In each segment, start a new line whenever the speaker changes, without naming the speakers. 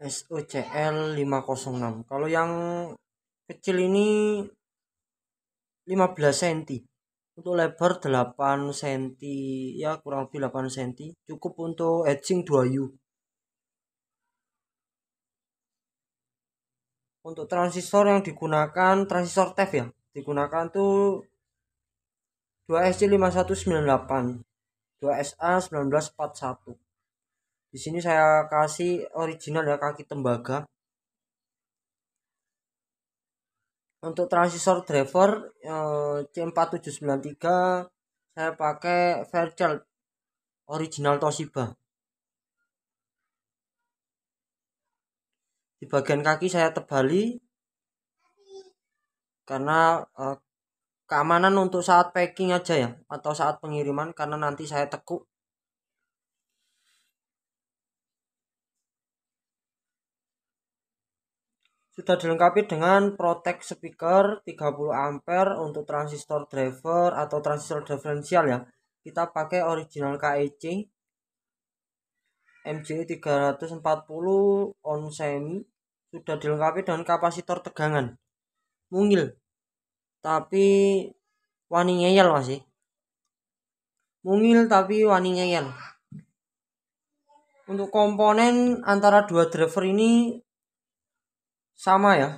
SOCL 506. Kalau yang kecil ini 15 cm. Untuk lebar 8 cm, ya kurang lebih 8 cm. Cukup untuk edging 2U. Untuk transistor yang digunakan transistor TEF ya. Digunakan tuh 2SC5198, 2SA1941. Di sini saya kasih original ya, kaki tembaga. Untuk transistor driver C4793 saya pakai Fairchild original Toshiba. Di bagian kaki saya tebali karena keamanan untuk saat packing aja ya, atau saat pengiriman, karena nanti saya tekuk. Sudah dilengkapi dengan protect speaker 30 ampere untuk transistor driver atau transistor diferensial ya. Kita pakai original KEC MJI 340 on semi. Sudah dilengkapi dengan kapasitor tegangan mungil, tapi wani ngeyel masih. Mungil tapi wani ngeyel. Untuk komponen antara dua driver ini sama ya.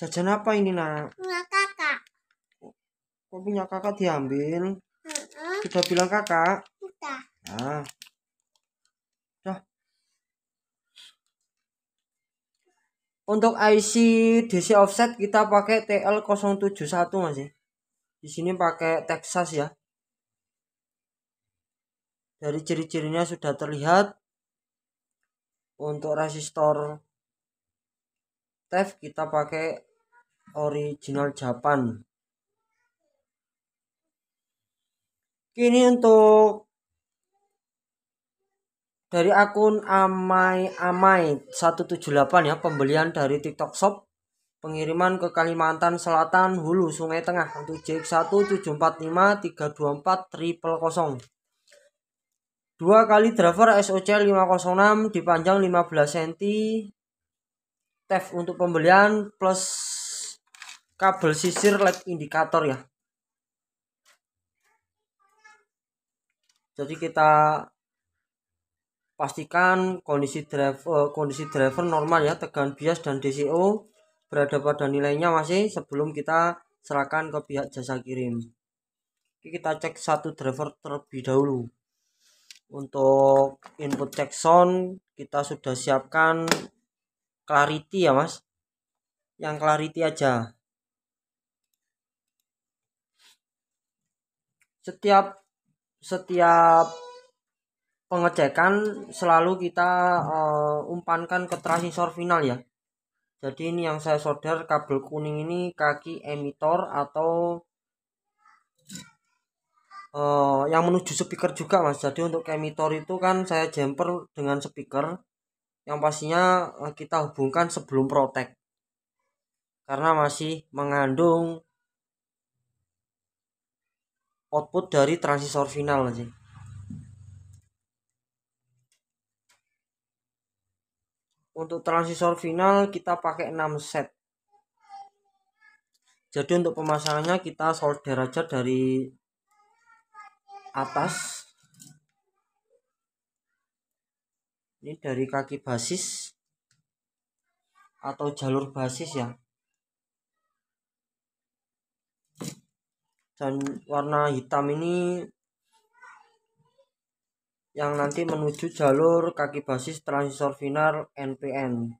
Jajan apa ini nak? Punya kakak. Kok punya kakak diambil? Sudah bilang kakak? Sudah. Nah. Dah. Untuk IC DC offset kita pakai TL071 masih. Di sini pakai Texas ya. Dari ciri-cirinya sudah terlihat. Untuk resistor TEF kita pakai original Japan. Ini untuk dari akun amai 178 ya, pembelian dari TikTok Shop, pengiriman ke Kalimantan Selatan, Hulu, Sungai Tengah, untuk JX174532400. 2 kali driver SOCL 506 dipanjang 15 cm. TEF untuk pembelian plus kabel sisir LED indikator ya. Jadi kita pastikan kondisi driver normal ya, tegangan bias dan DCO berada pada nilainya masih sebelum kita serahkan ke pihak jasa kirim. Oke, kita cek satu driver terlebih dahulu. Untuk input check sound kita sudah siapkan clarity ya mas, yang clarity aja. Setiap pengecekan selalu kita umpankan ke transistor final ya. Jadi ini yang saya solder kabel kuning ini kaki emitor atau yang menuju speaker juga mas. Jadi untuk emitor itu kan saya jumper dengan speaker yang pastinya kita hubungkan sebelum protect, karena masih mengandung output dari transistor final sih. Untuk transistor final kita pakai 6 set. Jadi untuk pemasangannya kita solder aja dari atas. Ini dari kaki basis atau jalur basis ya. Dan warna hitam ini yang nanti menuju jalur kaki basis transistor final NPN.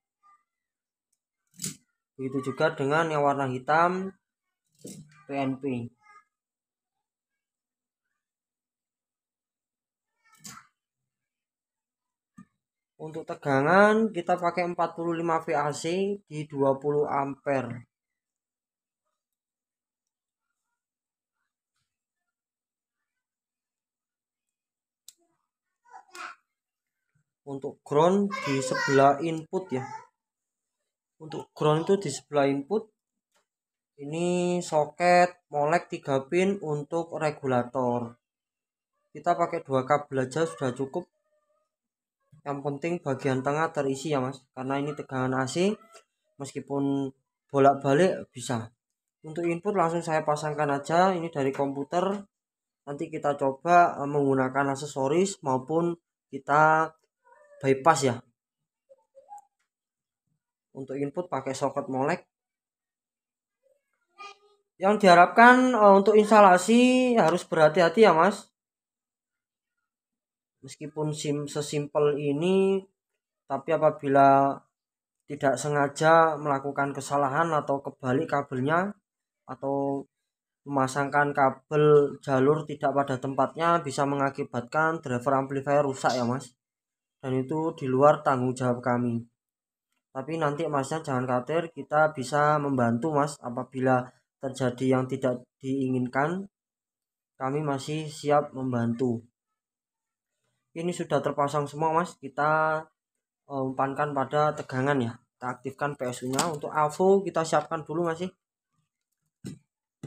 Begitu juga dengan yang warna hitam PNP. Untuk tegangan kita pakai 45 VAC di 20 ampere. Untuk ground di sebelah input ya. Untuk ground itu di sebelah input. Ini soket molek 3 pin untuk regulator. kita pakai 2 kabel aja sudah cukup. Yang penting bagian tengah terisi ya mas, karena ini tegangan AC, meskipun bolak-balik bisa. Untuk input langsung saya pasangkan aja, ini dari komputer. Nanti kita coba menggunakan aksesoris maupun kita bypass ya. Untuk input pakai soket molek. Yang diharapkan untuk instalasi harus berhati-hati ya mas. Meskipun sesimpel ini, tapi apabila tidak sengaja melakukan kesalahan atau kebalik kabelnya atau memasangkan kabel jalur tidak pada tempatnya, bisa mengakibatkan driver amplifier rusak ya mas, dan itu di luar tanggung jawab kami. Tapi nanti masnya jangan khawatir, kita bisa membantu mas apabila terjadi yang tidak diinginkan, kami masih siap membantu. Ini sudah terpasang semua mas, kita umpankan pada tegangan ya, kita aktifkan PSU nya. Untuk AVO kita siapkan dulu masih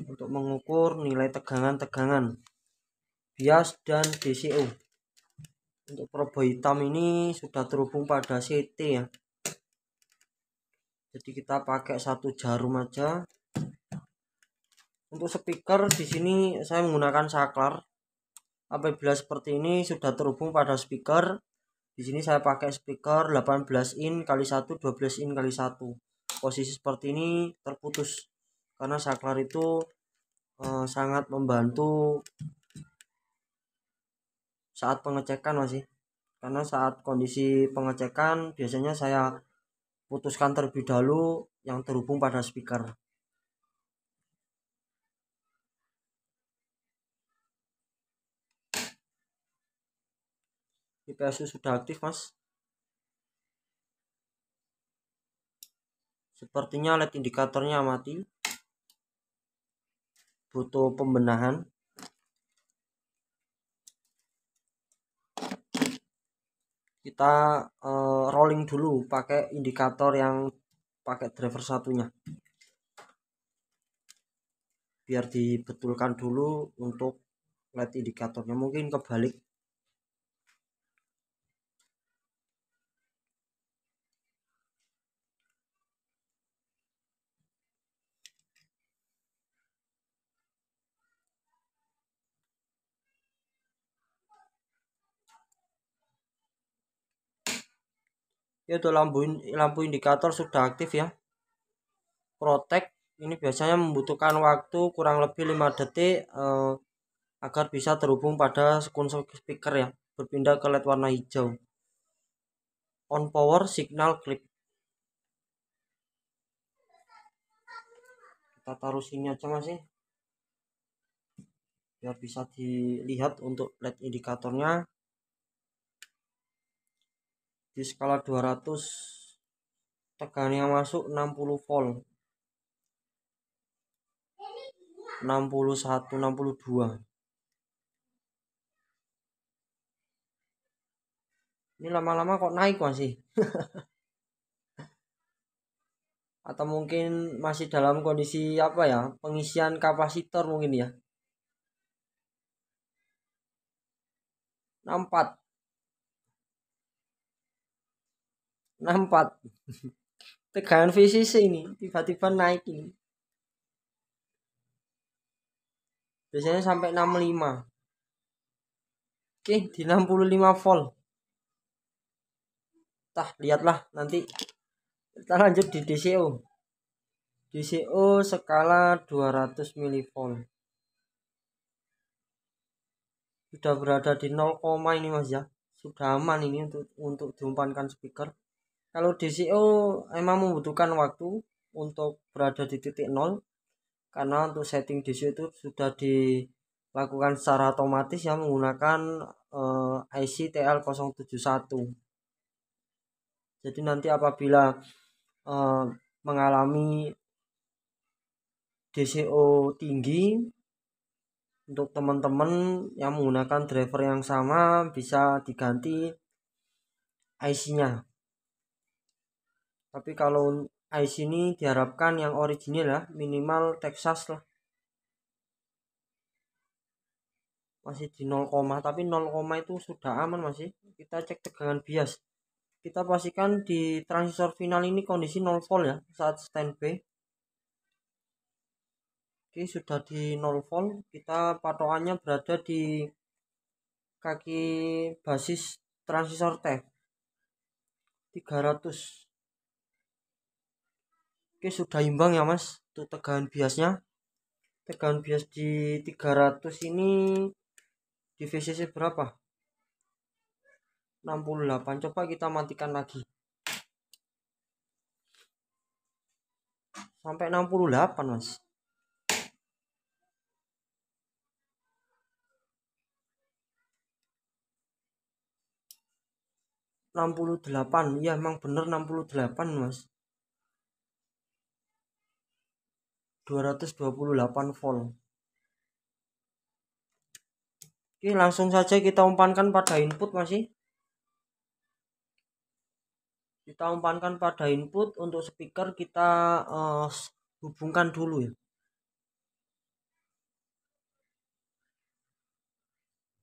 untuk mengukur nilai tegangan bias dan DCO. Untuk probe hitam ini sudah terhubung pada CT ya, jadi kita pakai satu jarum aja. Untuk speaker di sini saya menggunakan saklar. Apabila seperti ini sudah terhubung pada speaker, di sini saya pakai speaker 18 in kali 1, 12 in kali 1. Posisi seperti ini terputus karena saklar itu sangat membantu saat pengecekan masih. Karena saat kondisi pengecekan biasanya saya putuskan terlebih dahulu yang terhubung pada speaker. PSU sudah aktif mas. Sepertinya LED indikatornya mati, butuh pembenahan. Kita rolling dulu pakai indikator yang pakai driver satunya, biar dibetulkan dulu untuk LED indikatornya, mungkin kebalik. Itu lampu indikator sudah aktif ya. Protect ini biasanya membutuhkan waktu kurang lebih 5 detik agar bisa terhubung pada konsol speaker ya, berpindah ke LED warna hijau. On power signal click. Kita taruh sini aja masih, biar bisa dilihat untuk LED indikatornya. Di skala 200 tegangan yang masuk 60 volt, 61, 62. Ini lama-lama kok naik masih. Atau mungkin masih dalam kondisi apa ya, pengisian kapasitor mungkin ya. 64 tegangan VCC ini tiba-tiba naik ini, biasanya sampai 65. Oke, di 65 volt. Lihatlah nanti. Kita lanjut di DCO. DCO skala 200 mV. Sudah berada di 0, ini mas ya. Sudah aman ini untuk diumpankan speaker. Kalau DCO emang membutuhkan waktu untuk berada di titik 0, karena untuk setting DCO itu sudah dilakukan secara otomatis ya, menggunakan IC TL071. Jadi nanti apabila mengalami DCO tinggi, untuk teman-teman yang menggunakan driver yang sama bisa diganti IC-nya. Tapi kalau IC ini diharapkan yang original ya, minimal Texas lah. masih di 0, tapi 0, itu sudah aman masih. Kita cek tegangan bias, kita pastikan di transistor final ini kondisi 0 volt ya saat standby. Oke, sudah di 0 volt, kita patokannya berada di kaki basis transistor T 300. Oke, sudah imbang ya mas untuk tegangan biasnya. Tegangan bias di 300 ini di VCC berapa? 68. Coba kita matikan lagi sampai 68 mas. -68, ya emang bener 68 mas. 228 volt. Oke, langsung saja kita umpankan pada input masih. Kita umpankan pada input. Untuk speaker kita hubungkan dulu ya.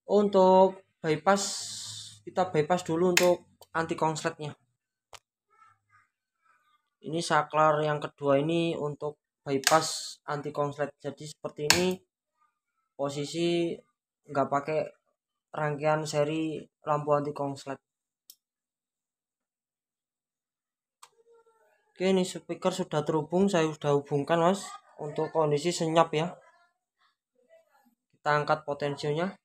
Untuk bypass, kita bypass dulu untuk anti konsletnya. Ini saklar yang kedua ini untuk bypass anti konslet. Jadi seperti ini posisi, nggak pakai rangkaian seri lampu anti konslet. Oke, ini speaker sudah terhubung, saya sudah hubungkan mas. Untuk kondisi senyap ya, kita angkat potensinya.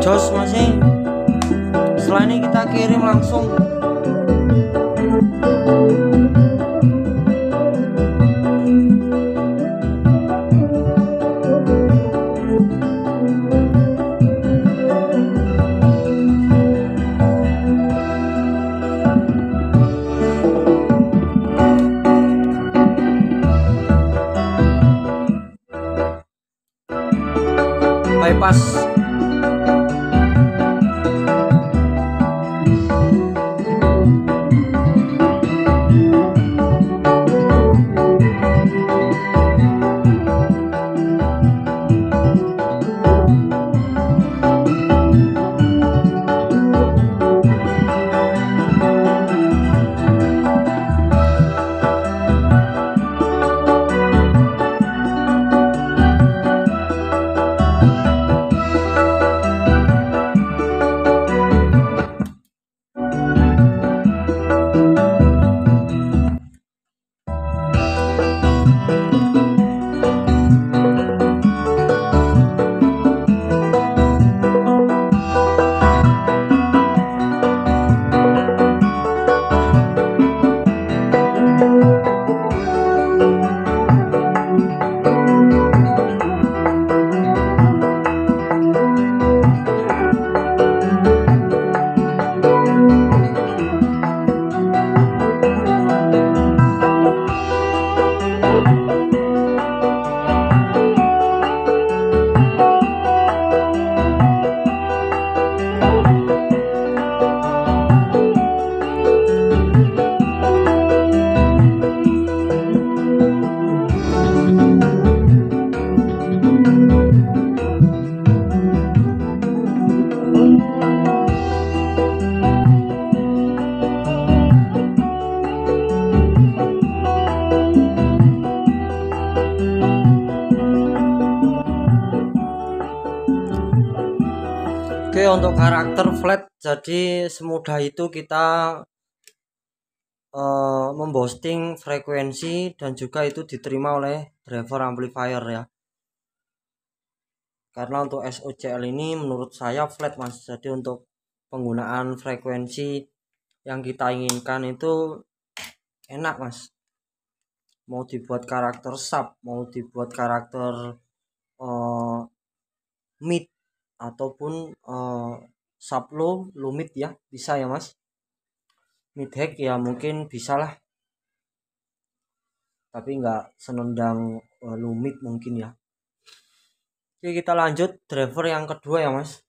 Jos masih. Setelah ini kita kirim langsung. Bypass. Oke, untuk karakter flat, jadi semudah itu kita memboosting frekuensi dan juga itu diterima oleh driver amplifier ya. Karena untuk SOCL ini menurut saya flat mas. Jadi untuk penggunaan frekuensi yang kita inginkan itu enak mas. Mau dibuat karakter sub, mau dibuat karakter mid ataupun sublow lumit ya, bisa ya mas. Mid hack ya mungkin bisa lah, tapi nggak senendang lumit mungkin ya. Oke, kita lanjut driver yang kedua ya mas.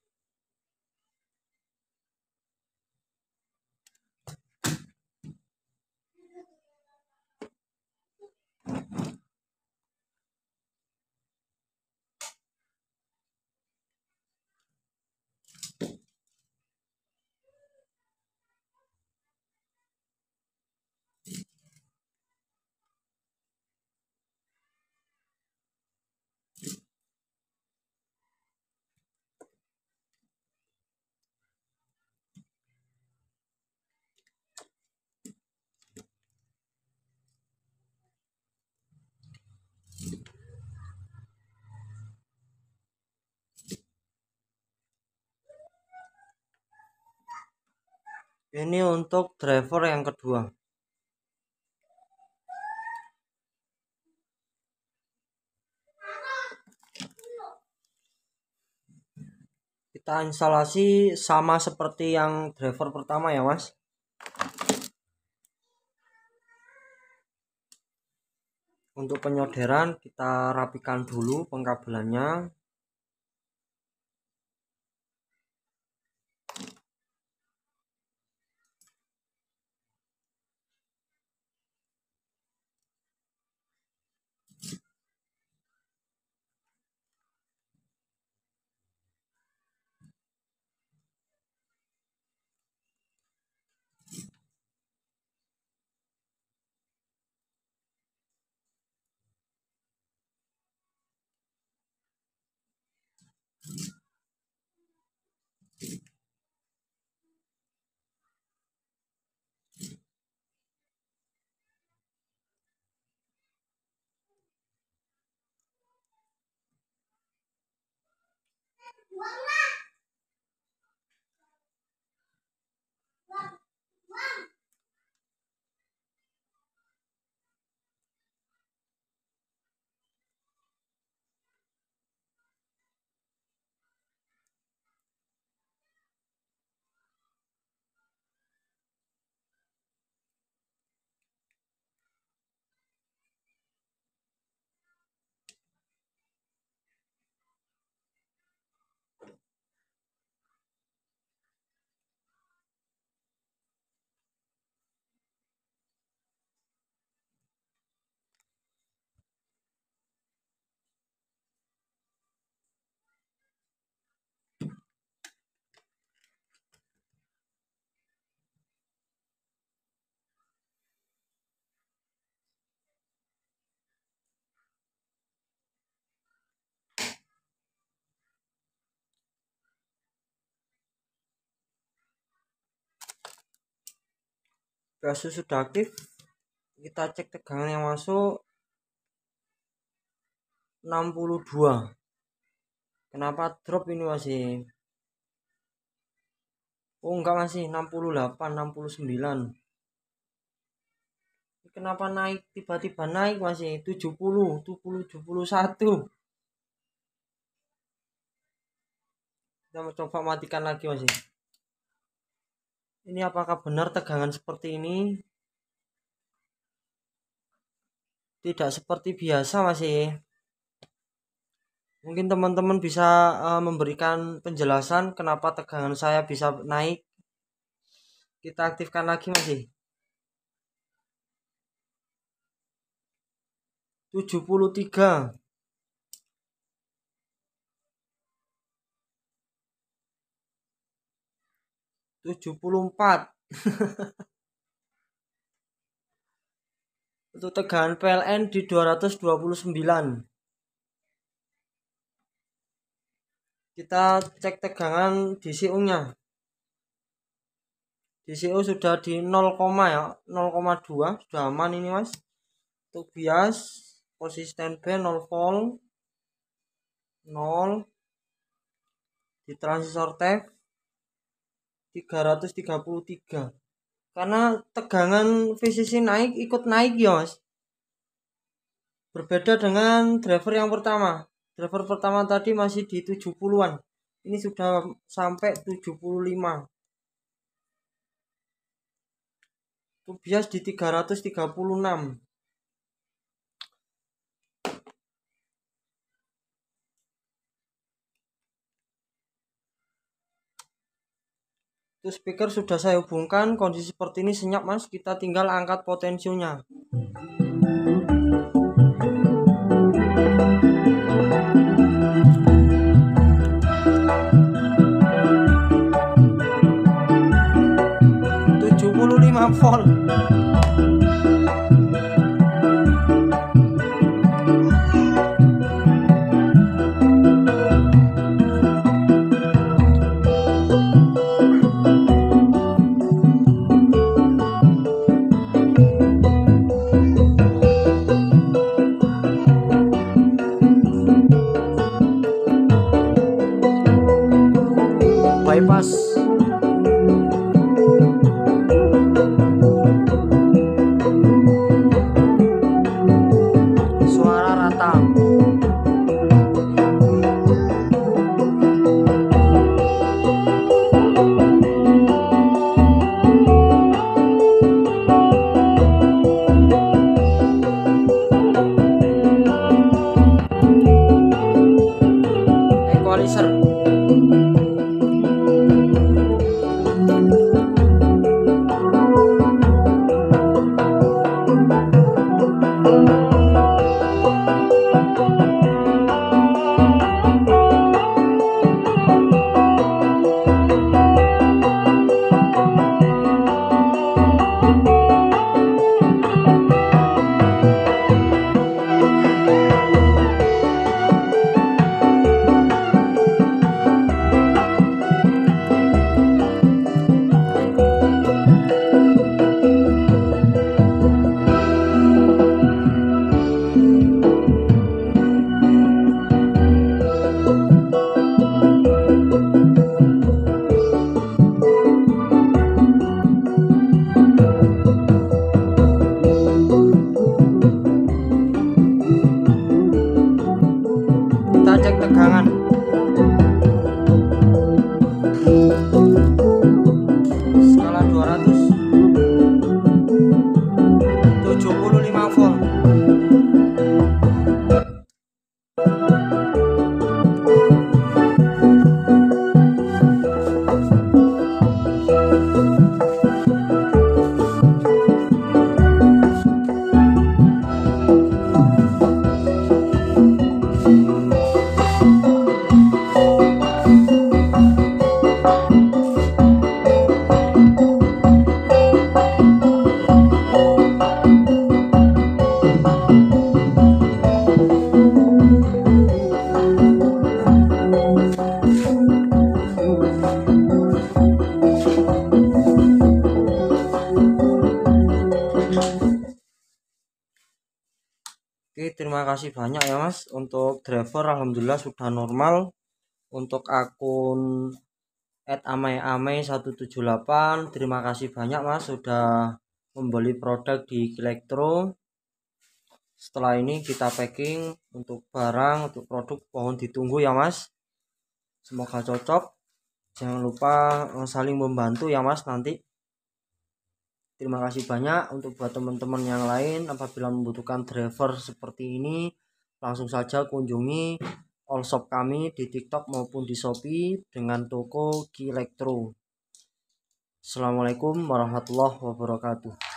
Ini untuk driver yang kedua. Kita instalasi sama seperti yang driver pertama ya mas. Untuk penyolderan kita rapikan dulu pengkabelannya. Kasus sudah aktif, kita cek tegangan yang masuk 62. Kenapa drop ini masih? Oh enggak, masih 68, 69. Kenapa naik tiba-tiba naik masih 70, 70, 71. Kita coba matikan lagi masih. Ini apakah benar tegangan seperti ini? Tidak seperti biasa masih. Mungkin teman-teman bisa memberikan penjelasan kenapa tegangan saya bisa naik. Kita aktifkan lagi masih. 73. 74. Untuk tegangan PLN di 229. Kita cek tegangan DCU-nya. DCU sudah di 0, ya, 0,2 sudah aman ini mas. Untuk bias posisi standby 0 volt, 0. Di transistor TEF 333. Karena tegangan VCC naik, ikut naik ya mas. Berbeda dengan driver yang pertama. Driver pertama tadi masih di 70-an. Ini sudah sampai 75. Itu bias di 336. Itu speaker sudah saya hubungkan. Kondisi seperti ini senyap mas. Kita tinggal angkat potensinya. Volt. Bypass. Equalizer. Kita cek tegangan. Skala 200. 75 volt. Oke, terima kasih banyak ya mas. Untuk driver alhamdulillah sudah normal. Untuk akun @amai-amai178, terima kasih banyak mas sudah membeli produk di Kilektro. Setelah ini kita packing untuk barang, untuk produk, mohon ditunggu ya mas. Semoga cocok. Jangan lupa saling membantu ya mas nanti. Terima kasih banyak. Untuk buat teman-teman yang lain, apabila membutuhkan driver seperti ini, langsung saja kunjungi all shop kami di TikTok maupun di Shopee dengan toko Kilektro. Assalamualaikum warahmatullahi wabarakatuh.